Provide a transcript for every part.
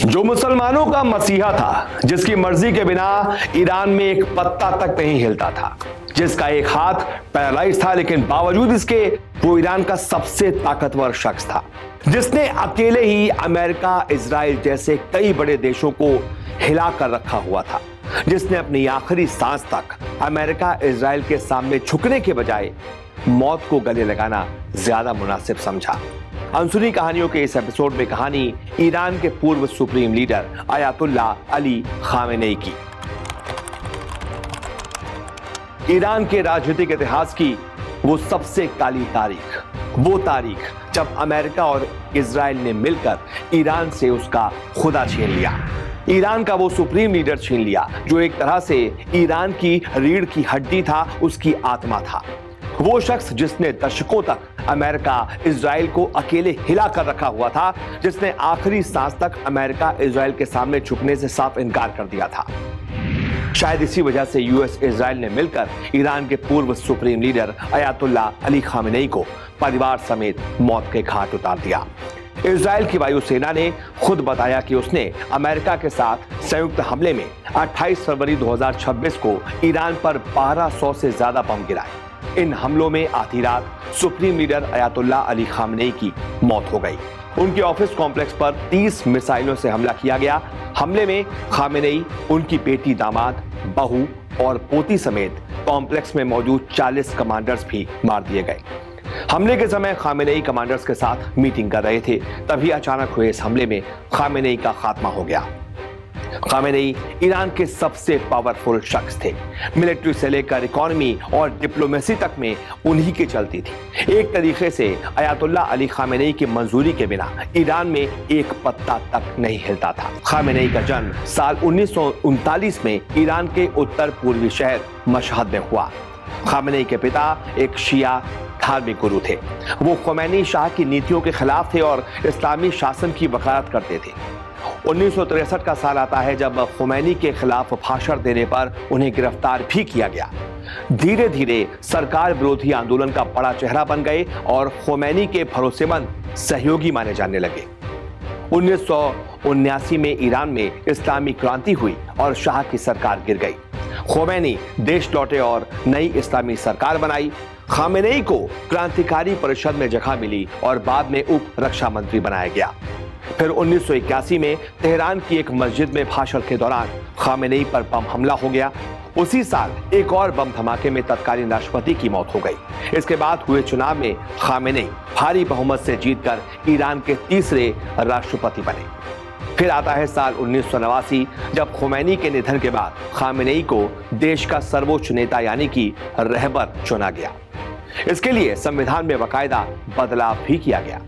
जो मुसलमानों का मसीहा था, जिसकी मर्जी के बिना ईरान में एक पत्ता तक नहीं हिलता था, जिसका एक हाथ पैरालाइज था, लेकिन बावजूद इसके वो ईरान का सबसे ताकतवर शख्स था, जिसने अकेले ही अमेरिका, इजराइल जैसे कई बड़े देशों को हिला कर रखा हुआ था, जिसने अपनी आखिरी सांस तक अमेरिका, इजराइल के सामने झुकने के बजाय मौत को गले लगाना ज्यादा मुनासिब समझा। अनसुनी कहानियों के इस एपिसोड में कहानी ईरान के पूर्व supreme leader Ayatollah Ali Khamenei की। ईरान के राजनीतिक इतिहास की वो सबसे काली तारीख, वो तारीख जब अमेरिका और इजराइल ने मिलकर ईरान से उसका खुदा छीन लिया। ईरान का वो सुप्रीम लीडर छीन लिया जो एक तरह से ईरान की रीढ़ की हड्डी था, उसकी आत्मा था। वो शख्स जिसने दशकों तक अमेरिका, इजराइल को अकेले हिला कर रखा हुआ था, जिसने आखिरी सांस तक अमेरिका, इजराइल के सामने झुकने से साफ इनकार कर दिया था। शायद इसी वजह से यूएस, इजराइल ने मिलकर ईरान के पूर्व supreme leader Ayatollah Ali Khamenei को परिवार समेत मौत के घाट उतार दिया। इजराइल की वायुसेना ने खुद बताया कि उसने अमेरिका के साथ संयुक्त हमले में 28 फरवरी 2026 को ईरान पर 1200 से ज्यादा बम गिराए। इन हमलों में आधी रात supreme leader Ayatollah Ali Khamenei की मौत हो गई। उनके ऑफिस कॉम्प्लेक्स पर 30 मिसाइलों से हमला किया गया। हमले में खामेनेई, उनकी बेटी, दामाद, बहू और पोती समेत कॉम्प्लेक्स में मौजूद 40 कमांडर्स भी मार दिए गए। हमले के समय खामेनेई कमांडर्स के साथ मीटिंग कर रहे थे, तभी अचानक हुए इस हमले में खामेनेई का खात्मा हो गया। खामेनेई ईरान के सबसे पावरफुल शख्स थे। मिलिट्री से लेकर इकोनॉमी और डिप्लोमेसी तक में उन्हीं की चलती थी। एक तरीके से अयातुल्लाह अली खामेनेई की मंजूरी के बिना ईरान में एक पत्ता तक नहीं हिलता था। खामेनेई का जन्म साल 1939 में ईरान के उत्तर पूर्वी शहर मशहद में हुआ। खामेनेई के पिता एक शिया धार्मिक गुरु थे। वो खुमैनी शाह की नीतियों के खिलाफ थे और इस्लामी शासन की वकालत करते थे। 1963 का साल आता है जब खुमैनी के खिलाफ भाषण देने पर उन्हें गिरफ्तार भी किया गया। धीरे धीरे सरकार विरोधी आंदोलन का बड़ा चेहरा बन गए और खुमैनी के भरोसेमंद सहयोगी माने जाने लगे। 1979 में ईरान में इस्लामी क्रांति हुई और शाह की सरकार गिर गई। खुमैनी देश लौटे और नई इस्लामी सरकार बनाई। खामेनेई को क्रांतिकारी परिषद में जगह मिली और बाद में उप रक्षा मंत्री बनाया गया। फिर 1981 में तेहरान की एक मस्जिद में भाषण के दौरान खामेनेई पर बम हमला हो गया। उसी साल एक और बम धमाके में तत्कालीन राष्ट्रपति की मौत हो गई। इसके बाद हुए चुनाव में खामेनेई भारी बहुमत से जीतकर ईरान के तीसरे राष्ट्रपति बने। फिर आता है साल 1989 जब खुमैनी के निधन के बाद खामेनेई को देश का सर्वोच्च नेता यानी कि रहबर चुना गया। इसके लिए संविधान में बाकायदा बदलाव भी किया गया।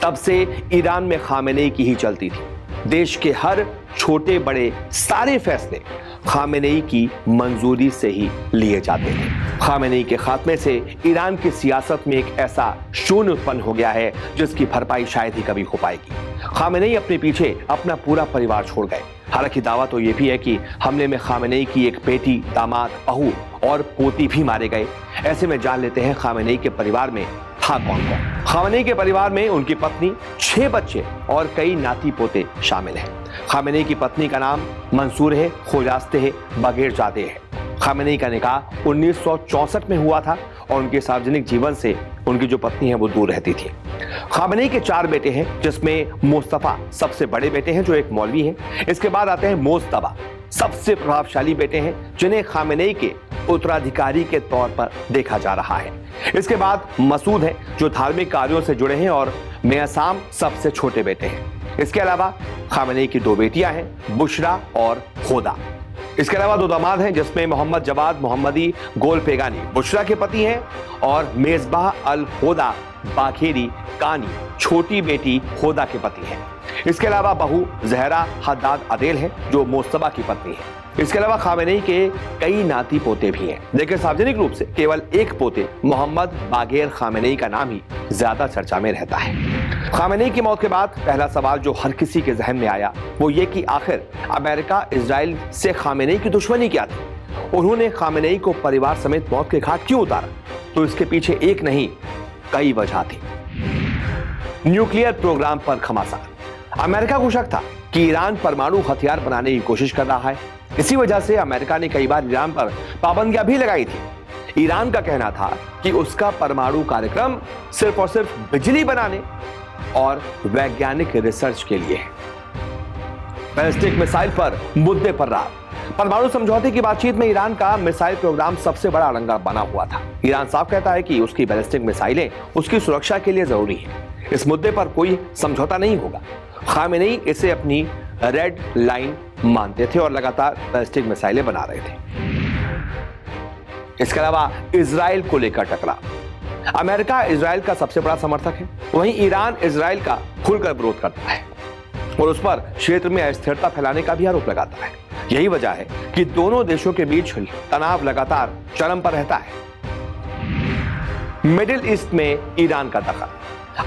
तब से ईरान में खामेनेई की ही चलती थी। देश के हर छोटे बड़े सारे फैसले खामेनेई की मंजूरी से ही लिए जाते थे। खामेनेई के खात्मे से ईरान की सियासत में एक ऐसा शून्य उत्पन्न हो गया है जिसकी भरपाई शायद ही कभी हो पाएगी। खामेनेई अपने पीछे अपना पूरा परिवार छोड़ गए। हालांकि दावा तो यह भी है कि हमले में खामेनेई की एक बेटी, दामाद, बहू और पोती भी मारे गए। ऐसे में जान लेते हैं खामेनेई के परिवार में था कौन कौन। खामेनेई के परिवार में उनकी पत्नी, 6 बच्चे और कई नाती पोते शामिल हैं। खामेनेई की पत्नी का नाम मंसूर है, खोजास्ते है, बगेरजादे है। खामेनेई का निकाह 1964 में हुआ था और उनके सार्वजनिक जीवन से उनकी जो पत्नी है वो दूर रहती थी। खामेनेई के 4 बेटे हैं, जिसमें मुस्तफा सबसे बड़े बेटे हैं जो एक मौलवी हैं। इसके बाद आते हैं मोजतबा, सबसे प्रभावशाली बेटे हैं जिन्हें खामेनेई के उत्तराधिकारी के तौर पर देखा जा रहा है। इसके बाद मसूद है जो धार्मिक कार्यों से जुड़े हैं और मेहसाम सबसे छोटे बेटे हैं। इसके अलावा खामेनेई की 2 बेटियां हैं, बुशरा और होदा। इसके अलावा 2 दामाद हैं जिसमें मोहम्मद जवाद मोहम्मदी गोलपेगानी बुशरा के पति हैं और मेजबाह अल होदा बाखेरी कानी छोटी बेटी होदा के पति हैं। इसके अलावा बहू जहरा हद्दाद अदेल है जो मोस्तबा की पत्नी है। इसके अलावा खामेनेई के कई नाती पोते भी हैं, लेकिन सार्वजनिक रूप से केवल एक पोते मोहम्मद बागेर खामेनेई का नाम ही ज्यादा चर्चा में रहता है। खामेनेई की मौत के बाद पहला सवाल जो हर किसी के जहन में आया वो ये कि आखिर अमेरिका, इजराइल से खामेनेई की दुश्मनी क्या थी? उन्होंने खामेनेई को परिवार समेत मौत के घाट क्यों उतारा? तो इसके पीछे एक नहीं कई वजह थी। न्यूक्लियर प्रोग्राम पर घमासान। अमेरिका को शक था कि ईरान परमाणु हथियार बनाने की कोशिश कर रहा है। इसी वजह से अमेरिका ने कई बार ईरान पर पाबंदियां भी लगाई थी। ईरान का कहना था कि उसका परमाणु कार्यक्रम सिर्फ और सिर्फ बिजली बनाने और वैज्ञानिक रिसर्च के लिए है। बैलिस्टिक मिसाइल पर मुद्दे पर रहा। परमाणु समझौते की बातचीत में ईरान का मिसाइल प्रोग्राम सबसे बड़ा अड़ंगा बना हुआ था। ईरान साफ कहता है कि उसकी बैलिस्टिक मिसाइलें उसकी सुरक्षा के लिए जरूरी हैं। इस मुद्दे पर कोई समझौता नहीं होगा। खामेनेई इसे अपनी रेड लाइन मानते थे और लगातार बैलिस्टिक मिसाइलें बना रहे थे। इसके अलावा इजराइल को लेकर टकरा। अमेरिका इजराइल का सबसे बड़ा समर्थक है, वहीं ईरान इजराइल का खुलकर विरोध करता है और उस पर क्षेत्र में अस्थिरता फैलाने का भी आरोप लगाता है। यही वजह है कि दोनों देशों के बीच तनाव लगातार चरम पर रहता है। मिडिल ईस्ट में ईरान का दखल।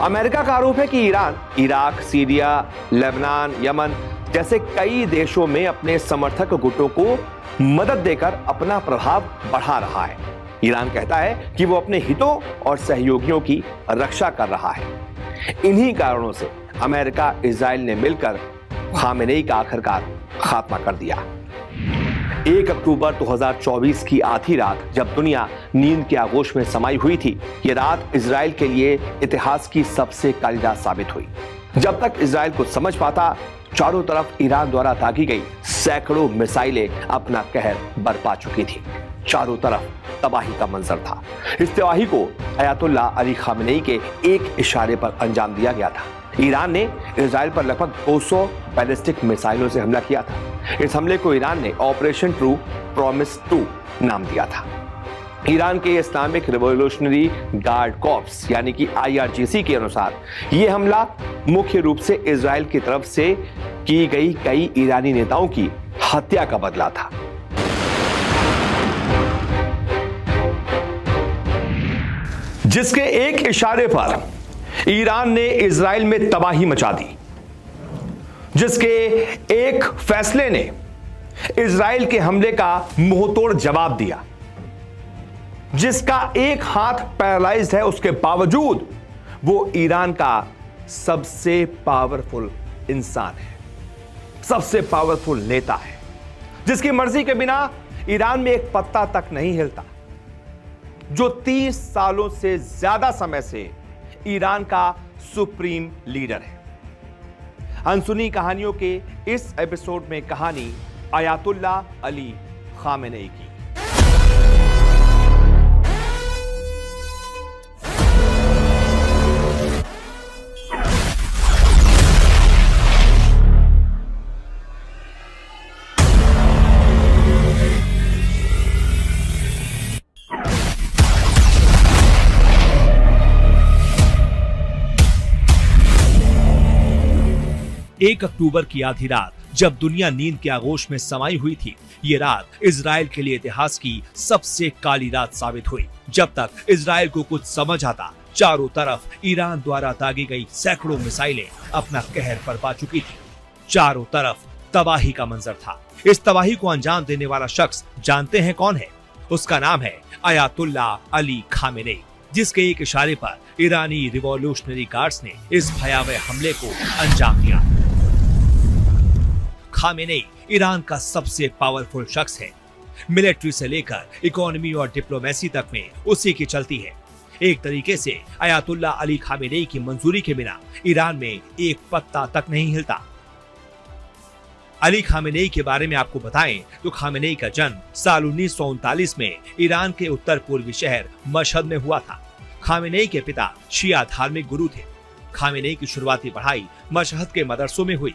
अमेरिका का आरोप है कि Iran Iraq, Syria, Lebanon, Yemen जैसे कई देशों में अपने समर्थक गुटों को मदद देकर अपना प्रभाव बढ़ा रहा है। ईरान कहता है कि वो अपने हितों और सहयोगियों की रक्षा कर रहा है। इन्हीं कारणों से अमेरिका इजराइल ने मिलकर खामेनेई का आखिरकार खात्मा कर दिया। 1 अक्टूबर 2024 की आधी रात जब दुनिया नींद के आगोश में समाई हुई थी, ये रात इजराइल के लिए इतिहास की सबसे काली रात साबित हुई। जब तक इजराइल को समझ पाता, चारों तरफ ईरान द्वारा दागी गई सैकड़ों मिसाइलें अपना कहर बरपा चुकी थी। चारों तरफ तबाही का मंजर था। इस तबाही को अयातुल्लाह अली खामेनेई के एक इशारे पर अंजाम दिया गया था। ईरान ने इजराइल पर लगभग 200 बैलिस्टिक मिसाइलों से हमला किया था। इस हमले को ईरान ने ऑपरेशन ट्रू प्रॉमिस 2 नाम दिया था। ईरान के इस्लामिक रिवॉल्यूशनरी गार्ड कॉर्प्स यानी कि IRGC के अनुसार यह हमला मुख्य रूप से इजराइल की तरफ से की गई कई ईरानी नेताओं की हत्या का बदला था। जिसके एक इशारे पर ईरान ने इजराइल में तबाही मचा दी, जिसके एक फैसले ने इजराइल के हमले का मुंहतोड़ जवाब दिया, जिसका एक हाथ पैरालाइज्ड है, उसके बावजूद वो ईरान का सबसे पावरफुल इंसान है, सबसे पावरफुल नेता है, जिसकी मर्जी के बिना ईरान में एक पत्ता तक नहीं हिलता, जो 30 सालों से ज्यादा समय से ईरान का सुप्रीम लीडर है। अनसुनी कहानियों के इस एपिसोड में कहानी अयातुल्लाह अली खामेनेई की। 1 अक्टूबर की आधी रात जब दुनिया नींद के आगोश में समाई हुई थी, ये रात इजराइल के लिए इतिहास की सबसे काली रात साबित हुई। जब तक इजराइल को कुछ समझ आता, चारों तरफ ईरान द्वारा दागी गई सैकड़ों मिसाइलें अपना कहर बरपा चुकी थी। चारों तरफ तबाही का मंजर था। इस तबाही को अंजाम देने वाला शख्स जानते हैं कौन है? उसका नाम है अयातुल्लाह अली खामेनेई, जिसके एक इशारे पर ईरानी रिवॉल्यूशनरी गार्ड्स ने इस भयावह हमले को अंजाम दिया। खामेनेई ईरान का सबसे पावरफुल शख्स है। मिलिट्री से लेकर इकोनॉमी और डिप्लोमेसी तक में उसी की चलती है। एक तरीके से अयातुल्लाह अली खामेनेई की मंजूरी के बिना ईरान में एक पत्ता तक नहीं हिलता। अली खामेनेई के बारे में आपको बताएं तो खामेनेई का जन्म साल 1939 में ईरान के उत्तर पूर्वी शहर मशहद में हुआ था। खामेनेई के पिता शिया धार्मिक गुरु थे। खामेनेई की शुरुआती पढ़ाई मशहद के मदरसों में हुई।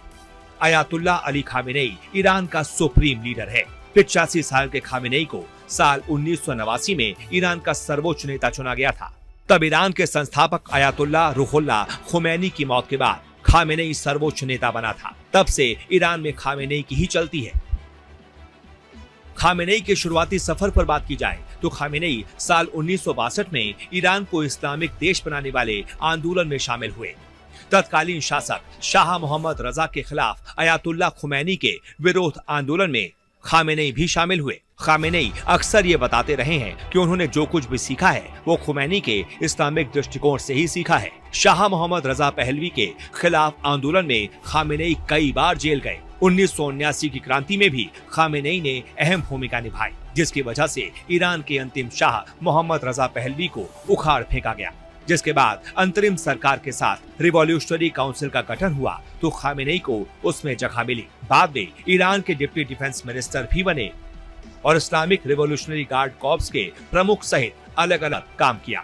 अयातुल्लाह अली खामेनेई ईरान का सुप्रीम लीडर है। 85 साल के खामेनेई को साल 1989 में ईरान का सर्वोच्च नेता चुना गया था। तब ईरान के संस्थापक अयातुल्लाह रुहुल्लाह खुमैनी की मौत के बाद खामेनेई सर्वोच्च नेता बना था। तब से ईरान में खामेनेई की ही चलती है। खामेनेई के शुरुआती सफर पर बात की जाए तो खामेनेई साल 1962 में ईरान को इस्लामिक देश बनाने वाले आंदोलन में शामिल हुए। तत्कालीन शासक शाह मोहम्मद रजा के खिलाफ अयातुल्लाह खुमैनी के विरोध आंदोलन में खामेनेई भी शामिल हुए। खामेनेई अक्सर ये बताते रहे हैं कि उन्होंने जो कुछ भी सीखा है वो खुमैनी के इस्लामिक दृष्टिकोण से ही सीखा है। शाह मोहम्मद रजा पहलवी के खिलाफ आंदोलन में खामेनेई कई बार जेल गए। 1979 की क्रांति में भी खामेनेई ने अहम भूमिका निभाई, जिसकी वजह से ईरान के अंतिम शाह मोहम्मद रजा पहलवी को उखाड़ फेंका गया। जिसके बाद अंतरिम सरकार के साथ रिवॉल्यूशनरी काउंसिल का गठन हुआ तो खामेनेई को उसमें जगह मिली। बाद में ईरान के डिप्टी डिफेंस मिनिस्टर भी बने और इस्लामिक रिवॉल्यूशनरी गार्ड कॉर्प्स के प्रमुख सहित अलग अलग काम किया।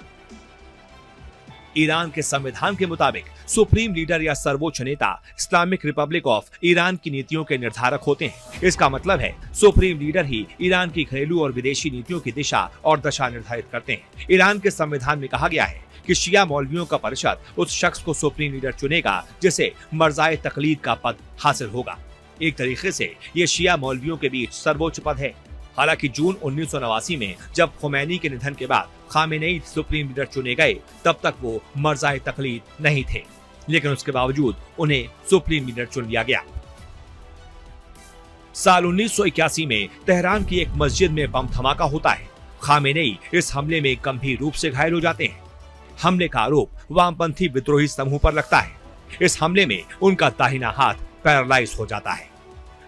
ईरान के संविधान के मुताबिक सुप्रीम लीडर या सर्वोच्च नेता इस्लामिक रिपब्लिक ऑफ ईरान की नीतियों के निर्धारक होते हैं। इसका मतलब है सुप्रीम लीडर ही ईरान की घरेलू और विदेशी नीतियों की दिशा और दशा निर्धारित करते हैं। ईरान के संविधान में कहा गया है कि शिया मौलवियों का परिषद उस शख्स को सुप्रीम लीडर चुनेगा जिसे मर्जाए तकलीद का पद हासिल होगा। एक तरीके से ये शिया मौलवियों के बीच सर्वोच्च पद है। हालांकि जून 1989 में जब खुमैनी के निधन के बाद खामेनेई सुप्रीम लीडर चुने गए तब तक वो मर्जाए तकलीद नहीं थे, लेकिन उसके बावजूद उन्हें सुप्रीम लीडर चुन लिया गया। साल 1981 में तेहरान की एक मस्जिद में बम धमाका होता है। खामेनेई इस हमले में गंभीर रूप से घायल हो जाते हैं। हमले का आरोप वामपंथी विद्रोही समूह पर लगता है। इस हमले में उनका दाहिना हाथ पैरालाइज हो जाता है।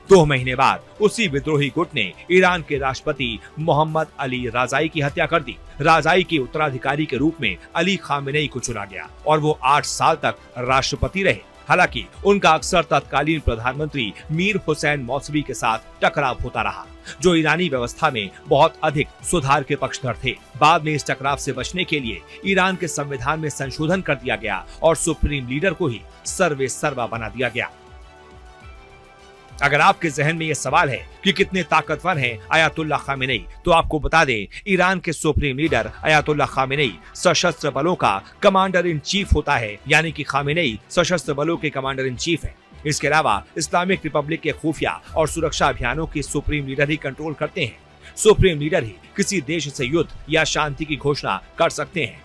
2 महीने बाद उसी विद्रोही गुट ने ईरान के राष्ट्रपति मोहम्मद अली राजाई की हत्या कर दी। राजाई के उत्तराधिकारी के रूप में अली खामेनेई को चुना गया और वो 8 साल तक राष्ट्रपति रहे। हालांकि उनका अक्सर तत्कालीन प्रधानमंत्री मीर हुसैन मौसवी के साथ टकराव होता रहा, जो ईरानी व्यवस्था में बहुत अधिक सुधार के पक्षधर थे। बाद में इस टकराव से बचने के लिए ईरान के संविधान में संशोधन कर दिया गया और सुप्रीम लीडर को ही सर्वे सर्वा बना दिया गया। अगर आपके जहन में यह सवाल है कि कितने ताकतवर हैं अयातुल्लाह खामेनेई, तो आपको बता दें ईरान के सुप्रीम लीडर अयातुल्लाह खामेनेई सशस्त्र बलों का कमांडर इन चीफ होता है, यानी कि खामेनेई सशस्त्र बलों के कमांडर इन चीफ है। इसके अलावा इस्लामिक रिपब्लिक के खुफिया और सुरक्षा अभियानों की सुप्रीम लीडर ही कंट्रोल करते हैं। सुप्रीम लीडर ही किसी देश से युद्ध या शांति की घोषणा कर सकते हैं।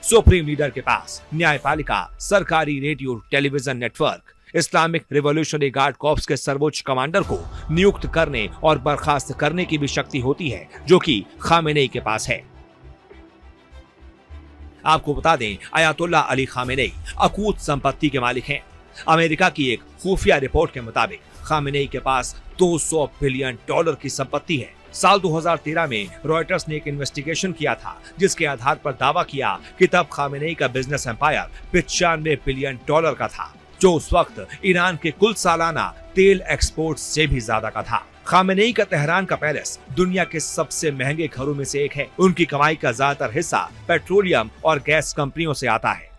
सुप्रीम लीडर के पास न्यायपालिका, सरकारी radio television network, Islamic revolutionary guard corps के सर्वोच्च कमांडर को नियुक्त करने और बर्खास्त करने की भी शक्ति होती है, जो कि खामेनेई के पास है। आपको बता दें अयातुल्लाह अली खामेनेई अकूत संपत्ति के मालिक हैं। अमेरिका की एक खुफिया रिपोर्ट के मुताबिक खामेनेई के पास $200 बिलियन की संपत्ति है। साल 2013 में रॉयटर्स ने एक इन्वेस्टिगेशन किया था, जिसके आधार पर दावा किया कि तब खामेनेई का बिजनेस एम्पायर $95 बिलियन का था, जो उस वक्त ईरान के कुल सालाना तेल एक्सपोर्ट से भी ज्यादा का था। खामेनेई का तेहरान का पैलेस दुनिया के सबसे महंगे घरों में से एक है। उनकी कमाई का ज्यादातर हिस्सा पेट्रोलियम और गैस कंपनियों से आता है।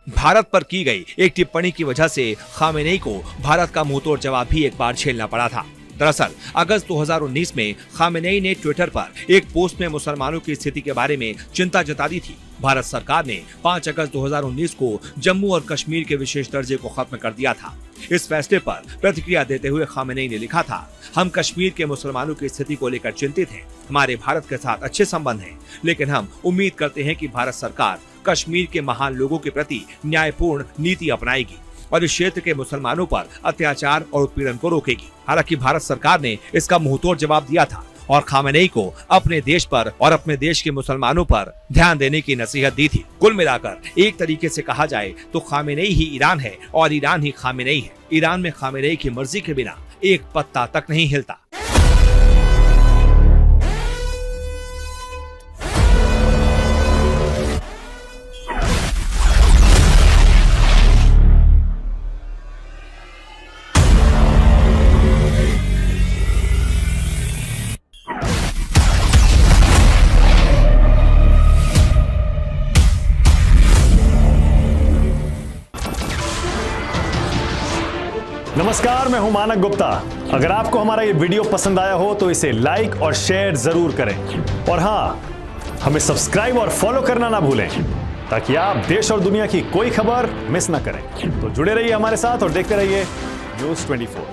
भारत पर की गई एक टिप्पणी की वजह से खामेनेई को भारत का मुंहतोड़ जवाब भी एक बार झेलना पड़ा था। दरअसल अगस्त 2019 में खामेनेई ने ट्विटर पर एक पोस्ट में मुसलमानों की स्थिति के बारे में चिंता जता दी थी। भारत सरकार ने 5 अगस्त 2019 को जम्मू और कश्मीर के विशेष दर्जे को खत्म कर दिया था। इस फैसले पर प्रतिक्रिया देते हुए खामेनेई ने लिखा था, हम कश्मीर के मुसलमानों की स्थिति को लेकर चिंतित हैं। हमारे भारत के साथ अच्छे संबंध हैं, लेकिन हम उम्मीद करते हैं कि भारत सरकार कश्मीर के महान लोगों के प्रति न्यायपूर्ण नीति अपनाएगी और इस क्षेत्र के मुसलमानों पर अत्याचार और उत्पीड़न को रोकेगी। हालांकि भारत सरकार ने इसका मुंहतोड़ जवाब दिया था और खामेनेई को अपने देश पर और अपने देश के मुसलमानों पर ध्यान देने की नसीहत दी थी। कुल मिलाकर एक तरीके से कहा जाए तो खामेनेई ही ईरान है और ईरान ही खामेनेई है। ईरान में खामेनेई की मर्जी के बिना एक पत्ता तक नहीं हिलता। नमस्कार, मैं हूं मानक गुप्ता। अगर आपको हमारा ये वीडियो पसंद आया हो तो इसे लाइक और शेयर जरूर करें और हाँ, हमें सब्सक्राइब और फॉलो करना ना भूलें ताकि आप देश और दुनिया की कोई खबर मिस ना करें। तो जुड़े रहिए हमारे साथ और देखते रहिए न्यूज़ 24।